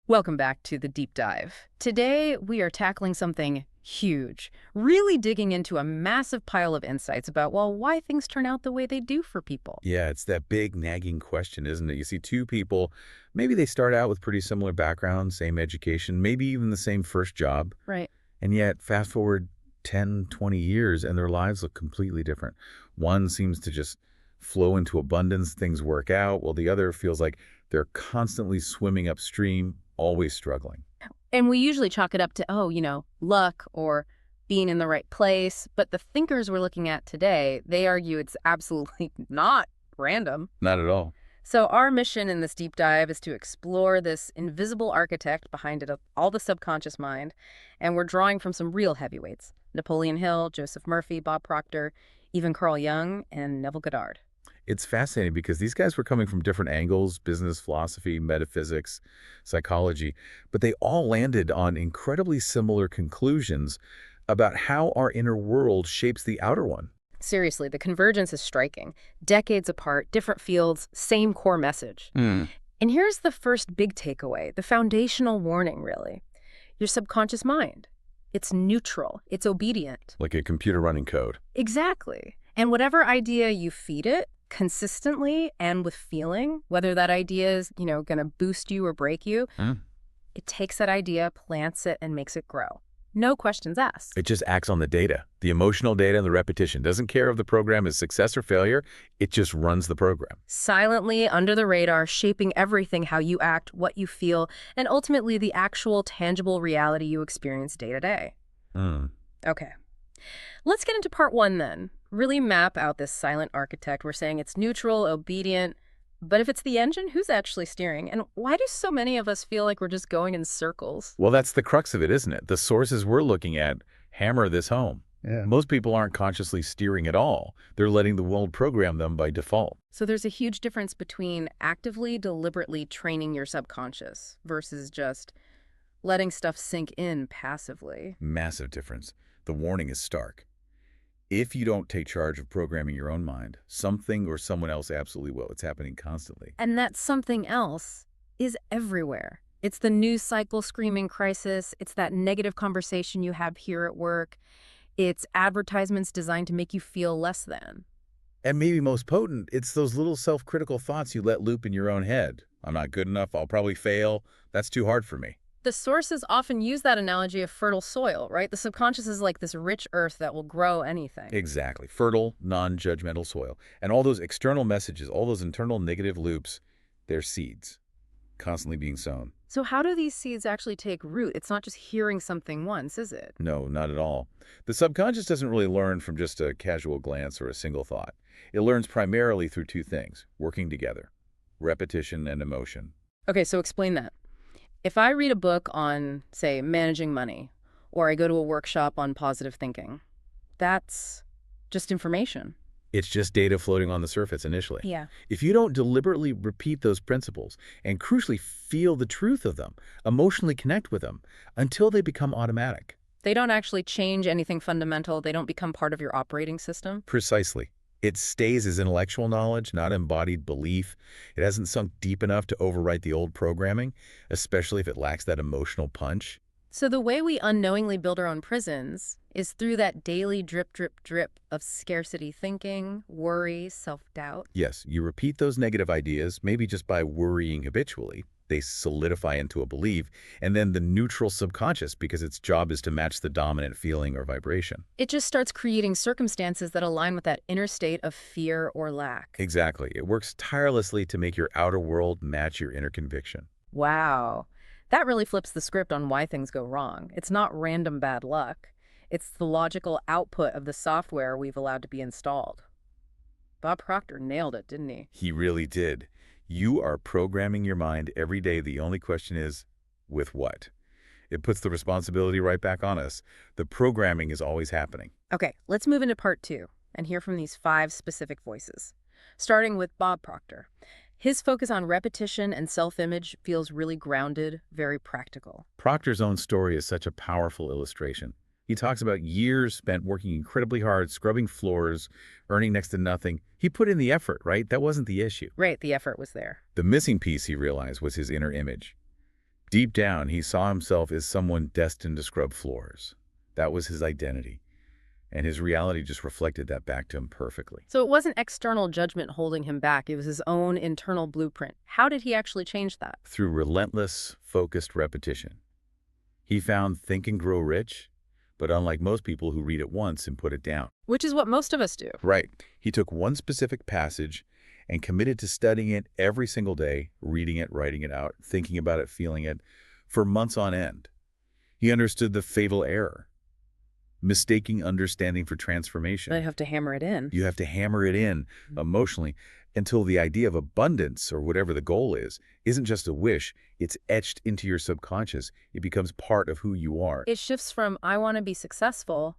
Welcome back to the deep dive. Today, we are tackling something huge, really digging into a massive pile of insights about, well, why things turn out the way they do for people. Yeah, it's that big nagging question, isn't it? You see two people, maybe they start out with pretty similar backgrounds, same education, maybe even the same first job, Right. and yet fast forward 10, 20 years and their lives look completely different. One seems to just flow into abundance, things work out, while the other feels like they're constantly swimming upstream, always struggling. And we usually chalk it up to, luck or being in the right place. But the thinkers we're looking at today, they argue it's absolutely not random. Not at all. So our mission in this deep dive is to explore this invisible architect behind it, all the subconscious mind. And we're drawing from some real heavyweights: Napoleon Hill, Joseph Murphy, Bob Proctor, even Carl Jung, and Neville Goddard. It's fascinating because these guys were coming from different angles, business, philosophy, metaphysics, psychology, but they all landed on incredibly similar conclusions about how our inner world shapes the outer one. Seriously, the convergence is striking. Decades apart, different fields, same core message. And here's the first big takeaway, the foundational warning, really. Your subconscious mind. It's neutral. It's obedient. Like a computer running code. Exactly. And whatever idea you feed it, consistently and with feeling, whether that idea is, going to boost you or break you, it takes that idea, plants it, and makes it grow. No questions asked. It just acts on the data, the emotional data and the repetition. Doesn't care if the program is success or failure. It just runs the program. Silently, under the radar, shaping everything: how you act, what you feel, and ultimately the actual tangible reality you experience day to day. Okay. Let's get into part one then. Really map out this silent architect. We're saying it's neutral, obedient, but if it's the engine, who's actually steering? And why do so many of us feel like we're just going in circles? Well, that's the crux of it, isn't it? The sources we're looking at hammer this home. Yeah. Most people aren't consciously steering at all. They're letting the world program them by default. So there's a huge difference between actively, deliberately training your subconscious versus just letting stuff sink in passively. Massive difference. The warning is stark. If you don't take charge of programming your own mind, something or someone else absolutely will. It's happening constantly. And that something else is everywhere. It's the news cycle screaming crisis. It's that negative conversation you have here at work. It's advertisements designed to make you feel less than. And maybe most potent, it's those little self-critical thoughts you let loop in your own head. I'm not good enough. I'll probably fail. That's too hard for me. The sources often use that analogy of fertile soil, right? The subconscious is like this rich earth that will grow anything. Exactly. Fertile, non-judgmental soil. And all those external messages, all those internal negative loops, they're seeds, constantly being sown. So how do these seeds actually take root? It's not just hearing something once, is it? No, not at all. The subconscious doesn't really learn from just a casual glance or a single thought. It learns primarily through two things, working together: repetition and emotion. Okay, so explain that. If I read a book on, say, managing money, or I go to a workshop on positive thinking, that's just information. It's just data floating on the surface initially. Yeah. If you don't deliberately repeat those principles and crucially feel the truth of them, emotionally connect with them until they become automatic. They don't actually change anything fundamental. They don't become part of your operating system. Precisely. It stays as intellectual knowledge, not embodied belief. It hasn't sunk deep enough to overwrite the old programming, especially if it lacks that emotional punch. So the way we unknowingly build our own prisons is through that daily drip, drip, drip of scarcity thinking, worry, self-doubt. Yes, you repeat those negative ideas, maybe just by worrying habitually. They solidify into a belief, and then the neutral subconscious, because its job is to match the dominant feeling or vibration. It just starts creating circumstances that align with that inner state of fear or lack. Exactly. It works tirelessly to make your outer world match your inner conviction. Wow. That really flips the script on why things go wrong. It's not random bad luck. It's the logical output of the software we've allowed to be installed. Bob Proctor nailed it, didn't he? He really did. You are programming your mind every day. The only question is, with what? It puts the responsibility right back on us. The programming is always happening. Okay, let's move into part two and hear from these 5 specific voices. Starting with Bob Proctor. His focus on repetition and self-image feels really grounded, very practical. Proctor's own story is such a powerful illustration. He talks about years spent working incredibly hard, scrubbing floors, earning next to nothing. He put in the effort, right? That wasn't the issue. Right, the effort was there. The missing piece, he realized, was his inner image. Deep down, he saw himself as someone destined to scrub floors. That was his identity, and his reality just reflected that back to him perfectly. So it wasn't external judgment holding him back. It was his own internal blueprint. How did he actually change that? Through relentless, focused repetition. He found Think and Grow Rich, but unlike most people who read it once and put it down. Which is what most of us do. Right. He took one specific passage and committed to studying it every single day, reading it, writing it out, thinking about it, feeling it, for months on end. He understood the fatal error, mistaking understanding for transformation. I have to hammer it in. You have to hammer it in emotionally until the idea of abundance, or whatever the goal is, isn't just a wish. It's etched into your subconscious. It becomes part of who you are. It shifts from, I want to be successful,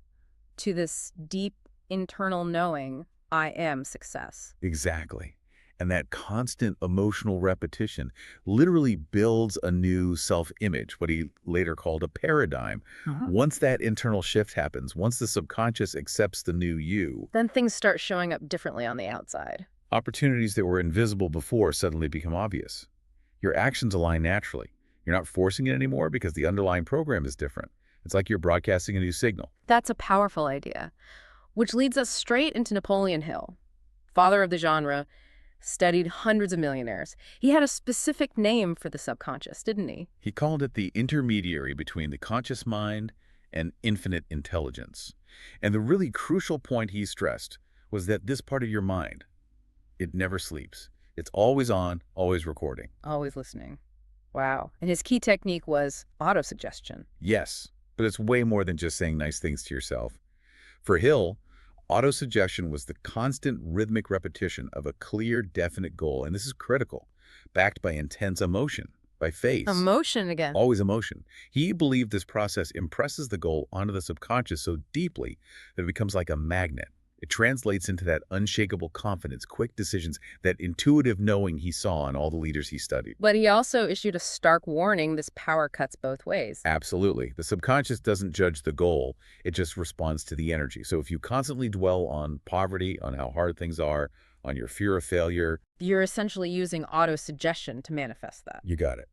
to this deep internal knowing, I am success. Exactly. And that constant emotional repetition literally builds a new self-image, what he later called a paradigm. Once that internal shift happens, once the subconscious accepts the new you, then things start showing up differently on the outside. opportunities that were invisible before suddenly become obvious. Your actions align naturally. You're not forcing it anymore because the underlying program is different. It's like you're broadcasting a new signal. That's a powerful idea, which leads us straight into Napoleon Hill, father of the genre, studied hundreds of millionaires. He had a specific name for the subconscious, didn't he? He called it the intermediary between the conscious mind and infinite intelligence. And the really crucial point he stressed was that this part of your mind, it never sleeps. It's always on, always recording. Always listening. Wow. And his key technique was autosuggestion. Yes, but it's way more than just saying nice things to yourself. For Hill, autosuggestion was the constant rhythmic repetition of a clear, definite goal, and this is critical, backed by intense emotion, by faith. Emotion again. Always emotion. He believed this process impresses the goal onto the subconscious so deeply that it becomes like a magnet. It translates into that unshakable confidence, quick decisions, that intuitive knowing he saw in all the leaders he studied. But he also issued a stark warning: this power cuts both ways. Absolutely. The subconscious doesn't judge the goal. It just responds to the energy. So if you constantly dwell on poverty, on how hard things are, on your fear of failure, You're essentially using autosuggestion to manifest that. you got it.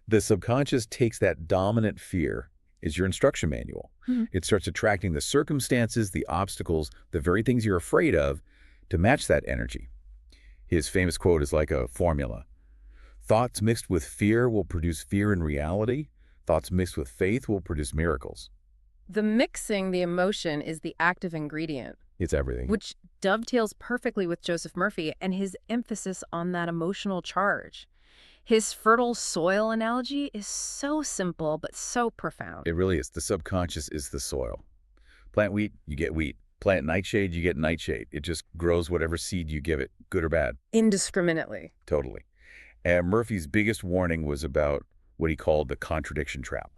The subconscious takes that dominant fear as your instruction manual. It starts attracting the circumstances, the obstacles, the very things you're afraid of to match that energy. His famous quote is like a formula. Thoughts mixed with fear will produce fear in reality. Thoughts mixed with faith will produce miracles. The mixing the emotion is the active ingredient, It's everything. which dovetails perfectly with Joseph Murphy and his emphasis on that emotional charge. His fertile soil analogy is so simple, but so profound. It really is. The subconscious is the soil. Plant wheat, you get wheat. Plant nightshade, you get nightshade. It just grows whatever seed you give it, good or bad. Indiscriminately. Totally. And Murphy's biggest warning was about what he called the contradiction trap.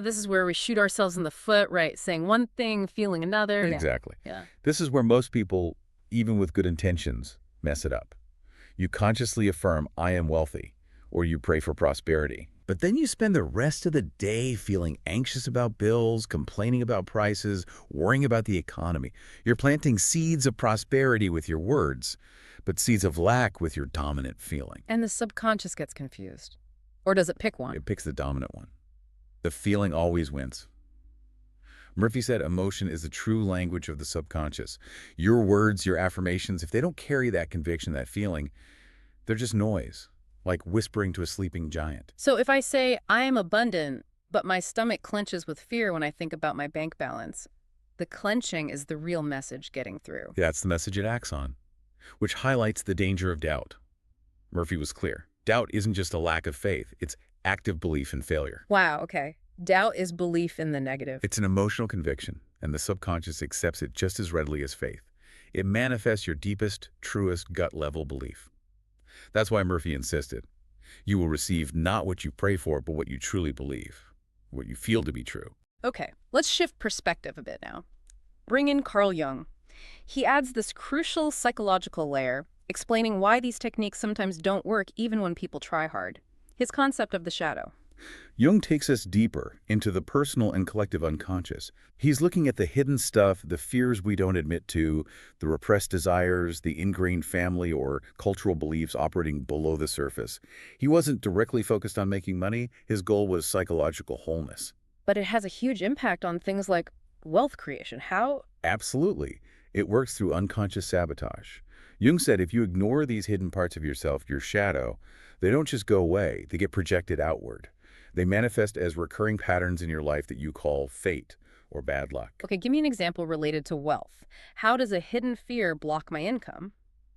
This is where we shoot ourselves in the foot, right? Saying one thing, feeling another. Exactly. Yeah. This is where most people, even with good intentions, mess it up. You consciously affirm, I am wealthy, or you pray for prosperity. But then you spend the rest of the day feeling anxious about bills, complaining about prices, worrying about the economy. You're planting seeds of prosperity with your words, but seeds of lack with your dominant feeling. And the subconscious gets confused. Or does it pick one? It picks the dominant one. The feeling always wins. Murphy said emotion is the true language of the subconscious. Your words, your affirmations, if they don't carry that conviction, that feeling, they're just noise, like whispering to a sleeping giant. So if I say, I am abundant, but my stomach clenches with fear when I think about my bank balance, the clenching is the real message getting through. That's the message it acts on, which highlights the danger of doubt. Murphy was clear. Doubt isn't just a lack of faith. It's active belief in failure. Wow, okay. Doubt is belief in the negative. It's an emotional conviction, and the subconscious accepts it just as readily as faith. It manifests your deepest, truest gut-level belief. That's why Murphy insisted, you will receive not what you pray for, but what you truly believe, what you feel to be true. Okay, let's shift perspective a bit now. Bring in Carl Jung. He adds this crucial psychological layer, explaining why these techniques sometimes don't work even when people try hard. His concept of the shadow. Jung takes us deeper into the personal and collective unconscious. He's looking at the hidden stuff, the fears we don't admit to, the repressed desires, the ingrained family or cultural beliefs operating below the surface. He wasn't directly focused on making money. His goal was psychological wholeness. But it has a huge impact on things like wealth creation. How? Absolutely. It works through unconscious sabotage. Jung said if you ignore these hidden parts of yourself, your shadow, they don't just go away, they get projected outward. They manifest as recurring patterns in your life that you call fate or bad luck. Okay, give me an example related to wealth. How does a hidden fear block my income?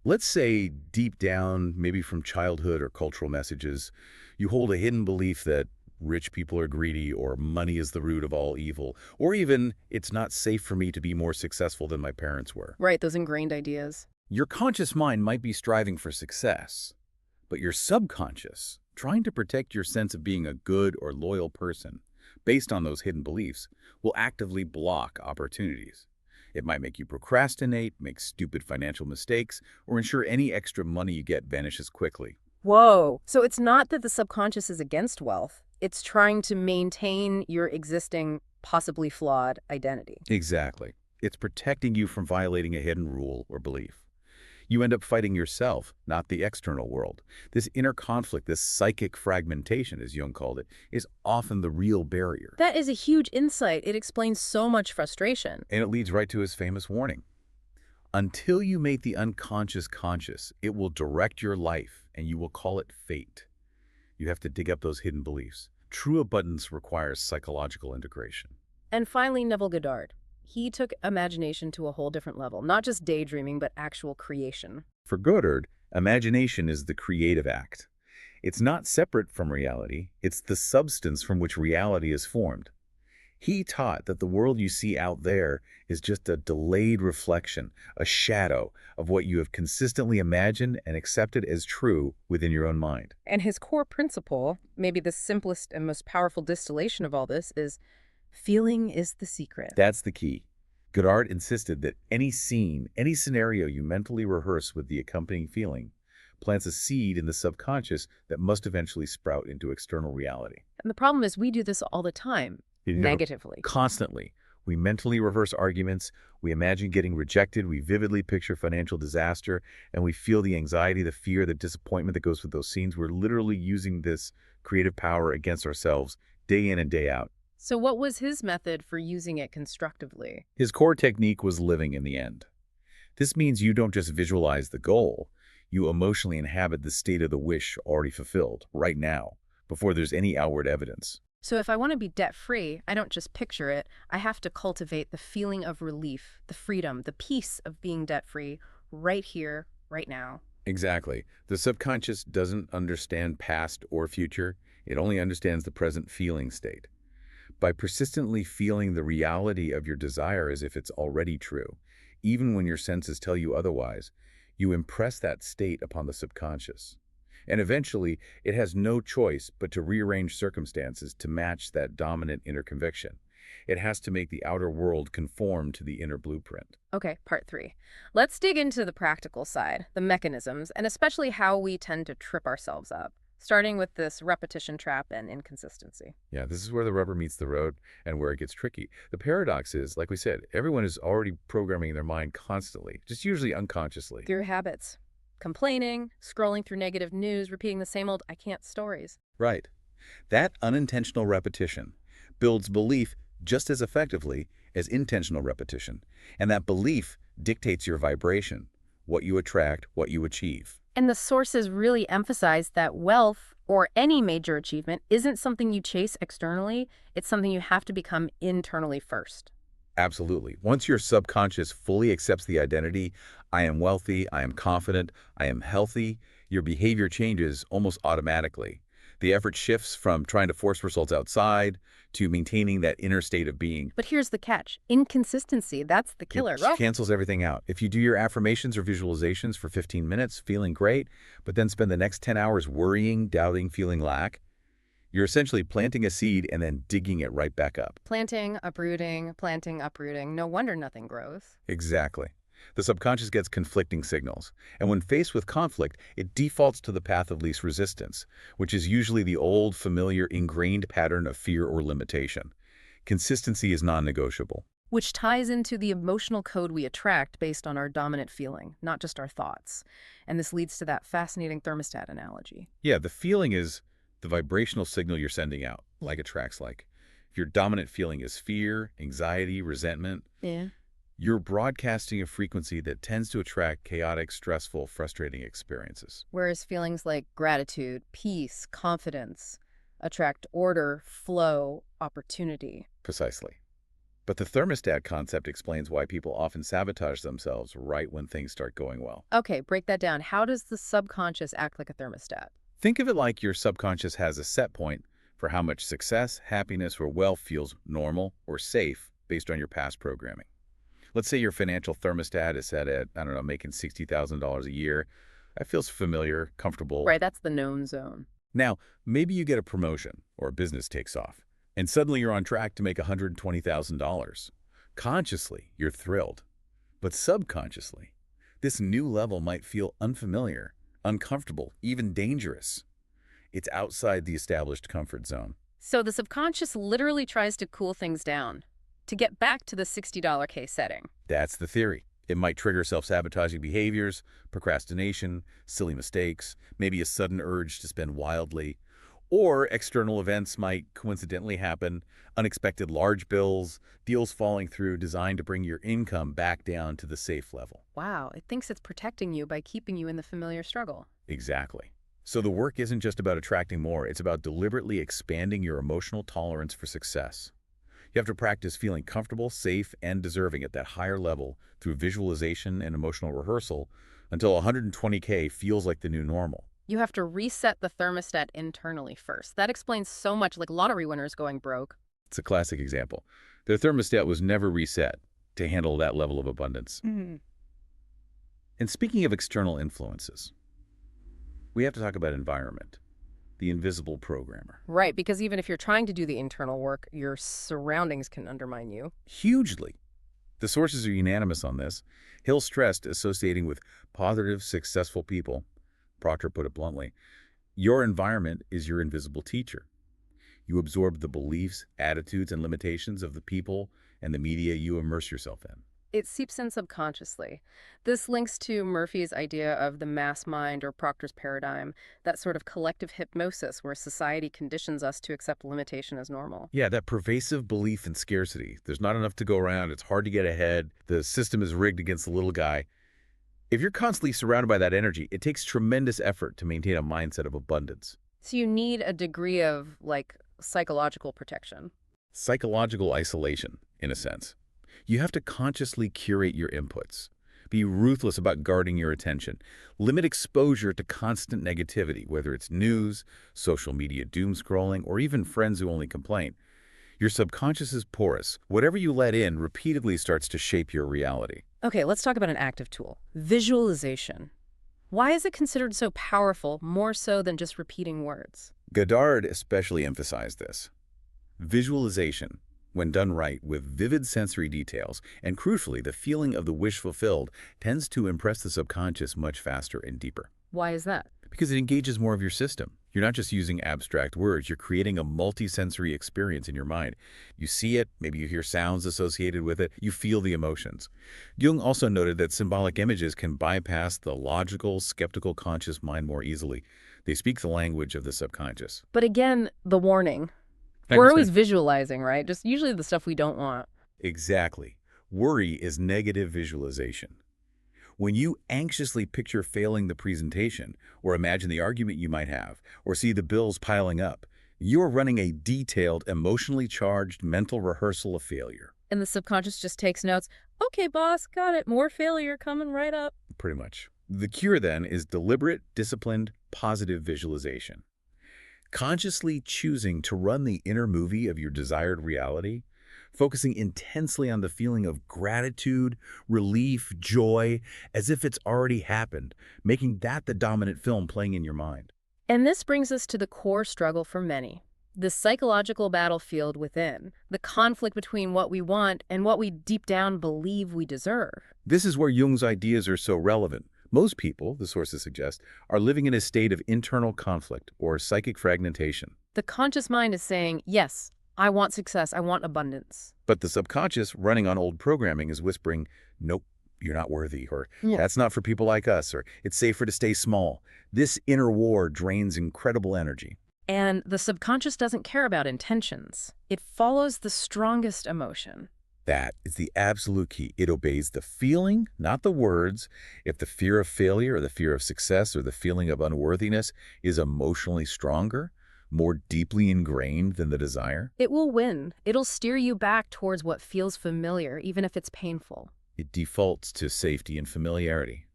Let's say deep down, maybe from childhood or cultural messages, you hold a hidden belief that rich people are greedy or money is the root of all evil, or even it's not safe for me to be more successful than my parents were. Right, those ingrained ideas. Your conscious mind might be striving for success, but your subconscious, trying to protect your sense of being a good or loyal person based on those hidden beliefs, will actively block opportunities. It might make you procrastinate, make stupid financial mistakes, or ensure any extra money you get vanishes quickly. Whoa. So it's not that the subconscious is against wealth. It's trying to maintain your existing, possibly flawed identity. Exactly. It's protecting you from violating a hidden rule or belief. You end up fighting yourself, not the external world. This inner conflict, this psychic fragmentation, as Jung called it, is often the real barrier. That is a huge insight. It explains so much frustration. And it leads right to his famous warning. Until you make the unconscious conscious, it will direct your life, and you will call it fate. You have to dig up those hidden beliefs. True abundance requires psychological integration. And finally, Neville Goddard. He took imagination to a whole different level, not just daydreaming, but actual creation. For Goddard, imagination is the creative act. It's not separate from reality. It's the substance from which reality is formed. He taught that the world you see out there is just a delayed reflection, a shadow of what you have consistently imagined and accepted as true within your own mind. And his core principle, maybe the simplest and most powerful distillation of all this, is feeling is the secret. That's the key. Goddard insisted that any scene, any scenario you mentally rehearse with the accompanying feeling plants a seed in the subconscious that must eventually sprout into external reality. And the problem is we do this all the time, negatively. Constantly. We mentally rehearse arguments, we imagine getting rejected, we vividly picture financial disaster, and we feel the anxiety, the fear, the disappointment that goes with those scenes. We're literally using this creative power against ourselves day in and day out. So what was his method for using it constructively? His core technique was living in the end. This means you don't just visualize the goal, you emotionally inhabit the state of the wish already fulfilled, right now, before there's any outward evidence. So if I want to be debt-free, I don't just picture it, I have to cultivate the feeling of relief, the freedom, the peace of being debt-free right here, right now. Exactly. The subconscious doesn't understand past or future, it only understands the present feeling state. By persistently feeling the reality of your desire as if it's already true, even when your senses tell you otherwise, you impress that state upon the subconscious. And eventually, it has no choice but to rearrange circumstances to match that dominant inner conviction. It has to make the outer world conform to the inner blueprint. Okay, part 3. Let's dig into the practical side, the mechanisms, and especially how we tend to trip ourselves up, starting with this repetition trap and inconsistency. Yeah, this is where the rubber meets the road and where it gets tricky. The paradox is, like we said, everyone is already programming their mind constantly, just usually unconsciously. Through habits. Complaining, scrolling through negative news, repeating the same old I can't stories. Right. That unintentional repetition builds belief just as effectively as intentional repetition. And that belief dictates your vibration, what you attract, what you achieve. And the sources really emphasize that wealth, or any major achievement, isn't something you chase externally, it's something you have to become internally first. Absolutely. Once your subconscious fully accepts the identity, I am wealthy, I am confident, I am healthy, your behavior changes almost automatically. The effort shifts from trying to force results outside to maintaining that inner state of being. But here's the catch. Inconsistency, that's the killer, right? It cancels everything out. If you do your affirmations or visualizations for 15 minutes, feeling great, but then spend the next 10 hours worrying, doubting, feeling lack, you're essentially planting a seed and then digging it right back up. Planting, uprooting, no wonder nothing grows. Exactly. The subconscious gets conflicting signals, and when faced with conflict, it defaults to the path of least resistance, which is usually the old, familiar, ingrained pattern of fear or limitation. Consistency is non-negotiable. Which ties into the emotional code we attract based on our dominant feeling, not just our thoughts. And this leads to that fascinating thermostat analogy. Yeah, the feeling is the vibrational signal you're sending out, like attracts like. If your dominant feeling is fear, anxiety, resentment, Yeah. you're broadcasting a frequency that tends to attract chaotic, stressful, frustrating experiences. Whereas feelings like gratitude, peace, confidence attract order, flow, opportunity. Precisely. But the thermostat concept explains why people often sabotage themselves right when things start going well. Okay, break that down. How does the subconscious act like a thermostat? Think of it like your subconscious has a set point for how much success, happiness, or wealth feels normal or safe based on your past programming. Let's say your financial thermostat is set at, I don't know, making $60,000 a year. That feels familiar, comfortable. Right, that's the known zone. Now, maybe you get a promotion or a business takes off, and suddenly you're on track to make $120,000. Consciously, you're thrilled. But subconsciously, this new level might feel unfamiliar, uncomfortable, even dangerous. It's outside the established comfort zone. So the subconscious literally tries to cool things down to get back to the $60 case setting. That's the theory. It might trigger self-sabotaging behaviors, procrastination, silly mistakes, maybe a sudden urge to spend wildly. Or external events might coincidentally happen, unexpected large bills, deals falling through designed to bring your income back down to the safe level. Wow, it thinks it's protecting you by keeping you in the familiar struggle. Exactly. So the work isn't just about attracting more, it's about deliberately expanding your emotional tolerance for success. You have to practice feeling comfortable, safe, and deserving at that higher level through visualization and emotional rehearsal until 120K feels like the new normal. You have to reset the thermostat internally first. That explains so much, like lottery winners going broke. It's a classic example. Their thermostat was never reset to handle that level of abundance. And speaking of external influences, we have to talk about environment, the invisible programmer. Right, because even if you're trying to do the internal work, your surroundings can undermine you. Hugely. The sources are unanimous on this. Hill stressed associating with positive, successful people. Proctor put it bluntly, your environment is your invisible teacher. You absorb the beliefs, attitudes, and limitations of the people and the media you immerse yourself in. It seeps in subconsciously. This links to Murphy's idea of the mass mind or Proctor's paradigm, that sort of collective hypnosis where society conditions us to accept limitation as normal. Yeah, that pervasive belief in scarcity. There's not enough to go around. It's hard to get ahead. The system is rigged against the little guy. If you're constantly surrounded by that energy, it takes tremendous effort to maintain a mindset of abundance. So you need a degree of, like, psychological protection. Psychological isolation, in a sense. You have to consciously curate your inputs. Be ruthless about guarding your attention. Limit exposure to constant negativity, whether it's news, social media doom scrolling, or even friends who only complain. Your subconscious is porous. Whatever you let in repeatedly starts to shape your reality. Okay, let's talk about an active tool. Visualization. Why is it considered so powerful, more so than just repeating words? Goddard especially emphasized this. Visualization, when done right with vivid sensory details, and crucially the feeling of the wish fulfilled, tends to impress the subconscious much faster and deeper. Why is that? Because it engages more of your system. You're not just using abstract words, you're creating a multi-sensory experience in your mind. You see it, maybe you hear sounds associated with it, you feel the emotions. Jung also noted that symbolic images can bypass the logical, skeptical conscious mind more easily. They speak the language of the subconscious. But again, the warning. We're always visualizing, right? Just usually the stuff we don't want. Exactly. Worry is negative visualization. When you anxiously picture failing the presentation, or imagine the argument you might have, or see the bills piling up, you're running a detailed, emotionally charged mental rehearsal of failure. And the subconscious just takes notes. Okay, boss, got it. More failure coming right up. Pretty much. The cure, then, is deliberate, disciplined, positive visualization. Consciously choosing to run the inner movie of your desired reality, focusing intensely on the feeling of gratitude, relief, joy, as if it's already happened, making that the dominant film playing in your mind. And this brings us to the core struggle for many. The psychological battlefield within, the conflict between what we want and what we deep down believe we deserve. This is where Jung's ideas are so relevant. Most people, the sources suggest, are living in a state of internal conflict or psychic fragmentation. The conscious mind is saying, yes, I want success, I want abundance. But the subconscious, running on old programming, is whispering, nope, you're not worthy, or that's not for people like us, or it's safer to stay small. This inner war drains incredible energy. And the subconscious doesn't care about intentions. It follows the strongest emotion. That is the absolute key. It obeys the feeling, not the words. If the fear of failure or the fear of success or the feeling of unworthiness is emotionally stronger, more deeply ingrained than the desire, it will win. It'll steer you back towards what feels familiar, even if it's painful. it defaults to safety and familiarity.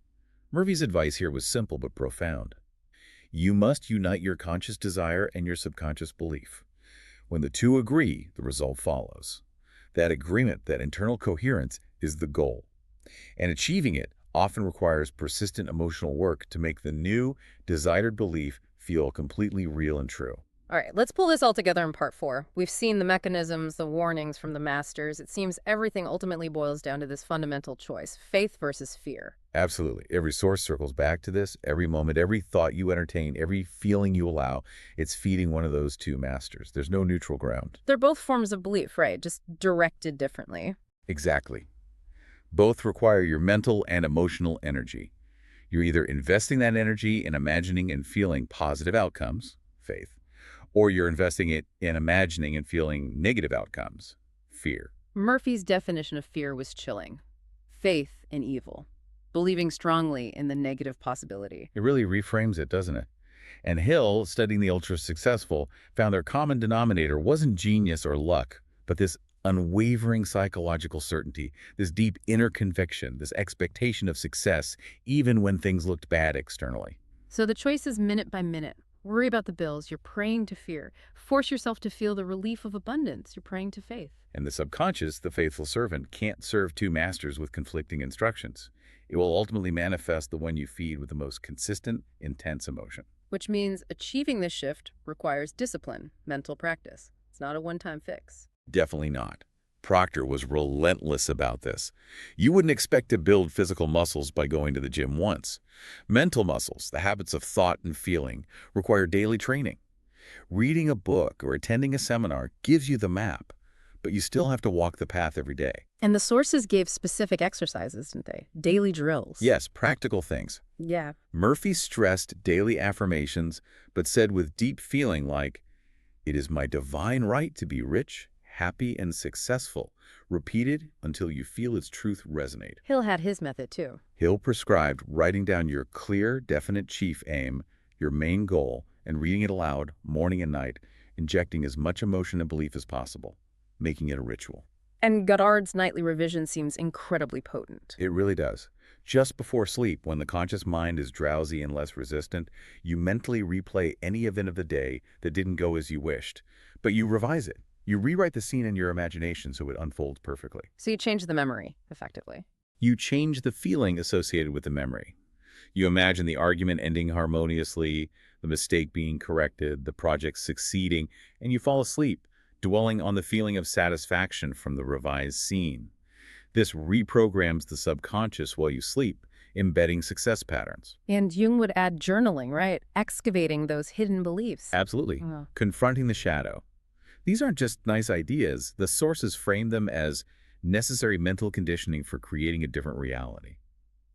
Murphy's advice here was simple but profound. You must unite your conscious desire and your subconscious belief. When the two agree, the result follows. That agreement, that internal coherence, is the goal. And achieving it often requires persistent emotional work to make the new, desired belief feel completely real and true. All right, let's pull this all together in part 4. We've seen the mechanisms, the warnings from the masters. It seems everything ultimately boils down to this fundamental choice, faith versus fear. Absolutely. Every source circles back to this. Every moment, every thought you entertain, every feeling you allow, it's feeding one of those two masters. There's no neutral ground. They're both forms of belief, right? Just directed differently. Exactly. Both require your mental and emotional energy. You're either investing that energy in imagining and feeling positive outcomes, faith, or you're investing it in imagining and feeling negative outcomes, fear. Murphy's definition of fear was chilling. Faith in evil. Believing strongly in the negative possibility. It really reframes it, doesn't it? And Hill, studying the ultra-successful, found their common denominator wasn't genius or luck, but this unwavering psychological certainty, this deep inner conviction, this expectation of success, even when things looked bad externally. So the choice is minute by minute. Worry about the bills, you're praying to fear. Force yourself to feel the relief of abundance, you're praying to faith. And the subconscious, the faithful servant, can't serve two masters with conflicting instructions. It will ultimately manifest the one you feed with the most consistent, intense emotion. Which means achieving this shift requires discipline, mental practice. It's not a one-time fix. Definitely not. Proctor was relentless about this. You wouldn't expect to build physical muscles by going to the gym once. Mental muscles, the habits of thought and feeling, require daily training. Reading a book or attending a seminar gives you the map, but you still have to walk the path every day. And the sources gave specific exercises, didn't they? Daily drills. Yes, practical things. Yeah. Murphy stressed daily affirmations, but said with deep feeling like, "It is my divine right to be rich, happy, and successful," repeated until you feel its truth resonate. Hill had his method, too. Hill prescribed writing down your clear, definite chief aim, your main goal, and reading it aloud, morning and night, injecting as much emotion and belief as possible, making it a ritual. And Goddard's nightly revision seems incredibly potent. It really does. Just before sleep, when the conscious mind is drowsy and less resistant, you mentally replay any event of the day that didn't go as you wished, but you revise it. You rewrite the scene in your imagination so it unfolds perfectly. So you change the memory, effectively. You change the feeling associated with the memory. You imagine the argument ending harmoniously, the mistake being corrected, the project succeeding, and you fall asleep, dwelling on the feeling of satisfaction from the revised scene. This reprograms the subconscious while you sleep, embedding success patterns. And Jung would add journaling, right? Excavating those hidden beliefs. Absolutely. Oh. Confronting the shadow. These aren't just nice ideas. The sources frame them as necessary mental conditioning for creating a different reality.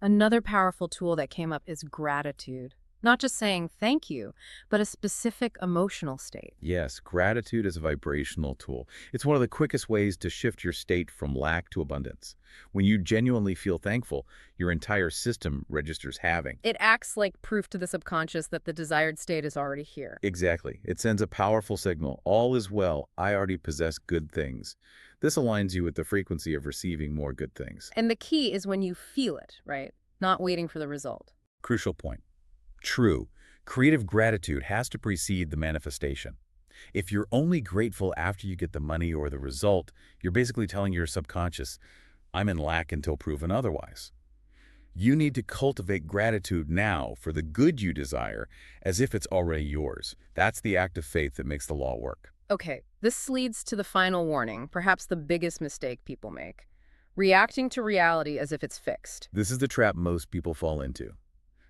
Another powerful tool that came up is gratitude. Not just saying thank you, but a specific emotional state. Yes, gratitude is a vibrational tool. It's one of the quickest ways to shift your state from lack to abundance. When you genuinely feel thankful, your entire system registers having. It acts like proof to the subconscious that the desired state is already here. Exactly. It sends a powerful signal. All is well. I already possess good things. This aligns you with the frequency of receiving more good things. And the key is when you feel it, right? Not waiting for the result. Crucial point. True, creative gratitude has to precede the manifestation. If you're only grateful after you get the money or the result, you're basically telling your subconscious, I'm in lack until proven otherwise. You need to cultivate gratitude now for the good you desire as if it's already yours. That's the act of faith that makes the law work. Okay, this leads to the final warning, perhaps the biggest mistake people make. Reacting to reality as if it's fixed. This is the trap most people fall into.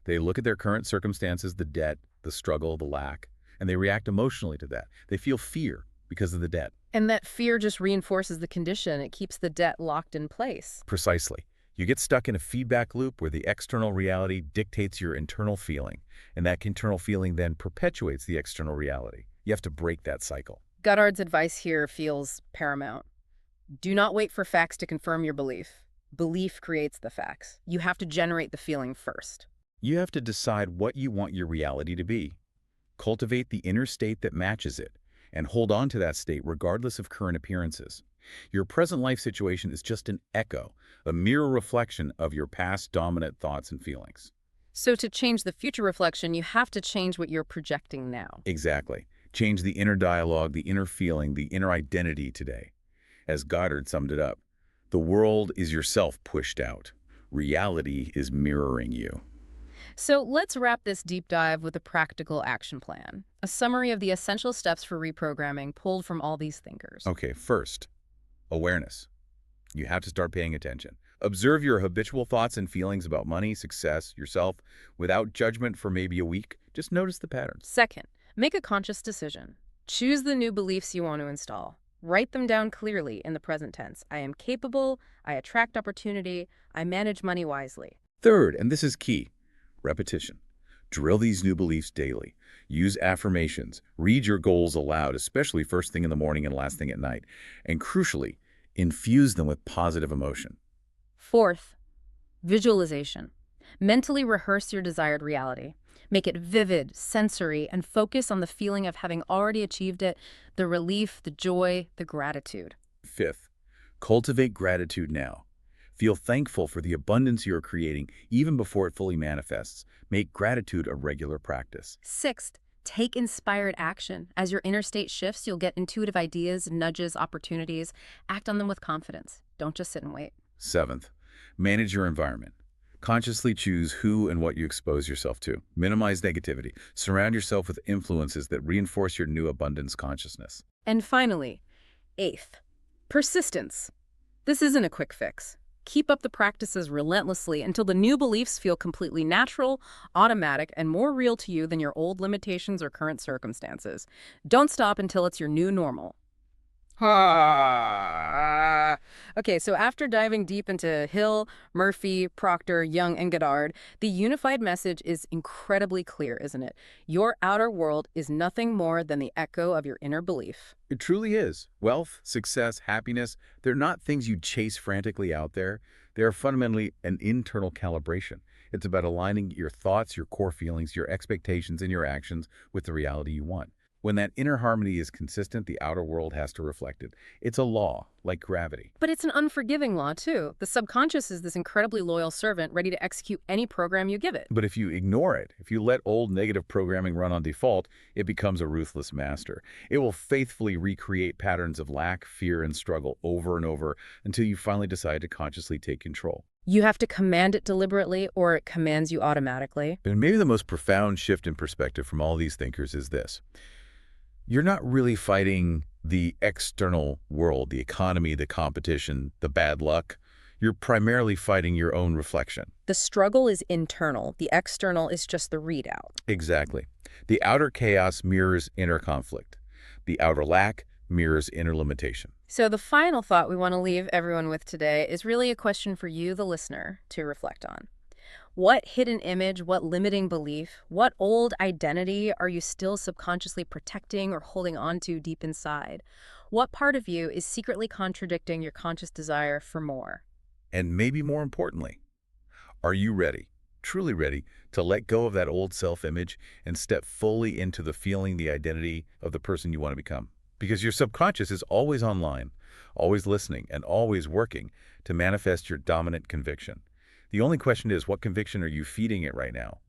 They look at their current circumstances, the debt, the struggle, the lack, and they react emotionally to that. They feel fear because of the debt. And that fear just reinforces the condition. It keeps the debt locked in place. Precisely. You get stuck in a feedback loop where the external reality dictates your internal feeling, and that internal feeling then perpetuates the external reality. You have to break that cycle. Goddard's advice here feels paramount. Do not wait for facts to confirm your belief. Belief creates the facts. You have to generate the feeling first. You have to decide what you want your reality to be. Cultivate the inner state that matches it, and hold on to that state regardless of current appearances. Your present life situation is just an echo, a mirror reflection of your past dominant thoughts and feelings. So to change the future reflection, you have to change what you're projecting now. Exactly. Change the inner dialogue, the inner feeling, the inner identity today. As Goddard summed it up, the world is yourself pushed out. Reality is mirroring you. So let's wrap this deep dive with a practical action plan, a summary of the essential steps for reprogramming pulled from all these thinkers. Okay, first, awareness. You have to start paying attention. Observe your habitual thoughts and feelings about money, success, yourself, without judgment for maybe a week. Just notice the patterns. Second, make a conscious decision. Choose the new beliefs you want to install. Write them down clearly in the present tense. I am capable, I attract opportunity, I manage money wisely. Third, and this is key, repetition. Drill these new beliefs daily. Use affirmations. Read your goals aloud, especially first thing in the morning and last thing at night. And crucially, infuse them with positive emotion. Fourth, visualization. Mentally rehearse your desired reality. Make it vivid, sensory, and focus on the feeling of having already achieved it, the relief, the joy, the gratitude. Fifth, cultivate gratitude now. Feel thankful for the abundance you are creating even before it fully manifests. Make gratitude a regular practice. Sixth, take inspired action. As your inner state shifts, you'll get intuitive ideas, nudges, opportunities. Act on them with confidence. Don't just sit and wait. Seventh, manage your environment. Consciously choose who and what you expose yourself to. Minimize negativity. Surround yourself with influences that reinforce your new abundance consciousness. And finally, eighth, persistence. This isn't a quick fix. Keep up the practices relentlessly until the new beliefs feel completely natural, automatic, and more real to you than your old limitations or current circumstances. Don't stop until it's your new normal. Okay, so after diving deep into Hill, Murphy, Proctor, Jung, and Goddard, the unified message is incredibly clear, isn't it? Your outer world is nothing more than the echo of your inner belief. It truly is. Wealth, success, happiness, they're not things you chase frantically out there. They are fundamentally an internal calibration. It's about aligning your thoughts, your core feelings, your expectations, and your actions with the reality you want. When that inner harmony is consistent, the outer world has to reflect it. It's a law, like gravity. But it's an unforgiving law, too. The subconscious is this incredibly loyal servant ready to execute any program you give it. But if you ignore it, if you let old negative programming run on default, it becomes a ruthless master. It will faithfully recreate patterns of lack, fear, and struggle over and over until you finally decide to consciously take control. You have to command it deliberately, or it commands you automatically. And maybe the most profound shift in perspective from all these thinkers is this. You're not really fighting the external world, the economy, the competition, the bad luck. You're primarily fighting your own reflection. The struggle is internal. The external is just the readout. Exactly. The outer chaos mirrors inner conflict. The outer lack mirrors inner limitation. So the final thought we want to leave everyone with today is really a question for you, the listener, to reflect on. What hidden image, what limiting belief, what old identity are you still subconsciously protecting or holding on to deep inside? What part of you is secretly contradicting your conscious desire for more? And maybe more importantly, are you ready, truly ready, to let go of that old self-image and step fully into the feeling, the identity of the person you want to become? Because your subconscious is always online, always listening, and always working to manifest your dominant conviction. The only question is, what conviction are you feeding it right now?